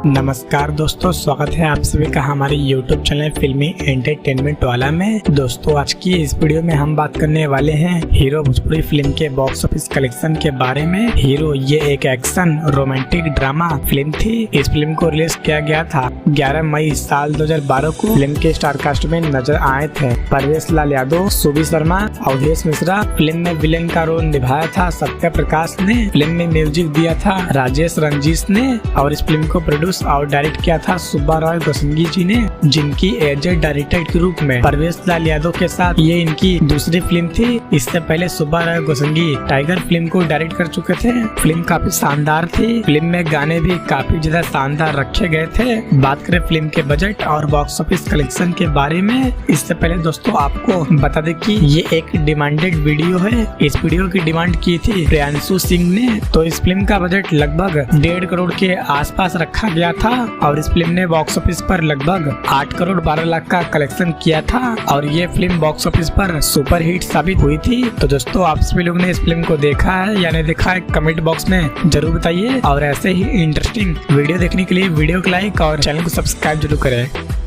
नमस्कार दोस्तों, स्वागत है आप सभी का हमारे YouTube चैनल फिल्मी एंटरटेनमेंट वाला में। दोस्तों आज की इस वीडियो में हम बात करने वाले हैं हीरो भोजपुरी फिल्म के बॉक्स ऑफिस कलेक्शन के बारे में। हीरो ये एक एक्शन रोमांटिक ड्रामा फिल्म थी। इस फिल्म को रिलीज किया गया था 11 मई साल 2012 को। फिल्म के स्टार कास्ट में नजर आए थे परवेश लाल यादव, सुबी शर्मा, अवधेश मिश्रा। फिल्म में विलेन का रोल निभाया था सत्य प्रकाश ने। फिल्म में म्यूजिक दिया था राजेश रंजीश ने और इस फिल्म को प्रोड्यूस और डायरेक्ट किया था सुब्बा राय गोसंगी जी ने, जिनकी एजेड डायरेक्टर के रूप में परवेश लाल यादव के साथ ये इनकी दूसरी फिल्म थी। इससे पहले सुब्बा राय गोसंगी टाइगर फिल्म को डायरेक्ट कर चुके थे। फिल्म काफी शानदार थी। फिल्म में गाने भी काफी ज्यादा शानदार रखे गए थे। बात करें फिल्म के बजट और बॉक्स ऑफिस कलेक्शन के बारे में, इससे पहले दोस्तों आपको बता दें कि ये एक डिमांडेड वीडियो है। इस वीडियो की डिमांड की थी प्रियांशु सिंह ने। तो इस फिल्म का बजट लगभग 1.5 करोड़ के आसपास रखा गया था और इस फिल्म ने बॉक्स ऑफिस पर लगभग 8 करोड़ 12 लाख का कलेक्शन किया था और ये फिल्म बॉक्स ऑफिस पर सुपर हिट साबित हुई थी। तो दोस्तों आप सभी लोग ने इस फिल्म को देखा है या नहीं देखा है कमेंट बॉक्स में जरूर बताइए और ऐसे ही इंटरेस्टिंग वीडियो देखने के लिए वीडियो को लाइक और चैनल को सब्सक्राइब जरूर करें।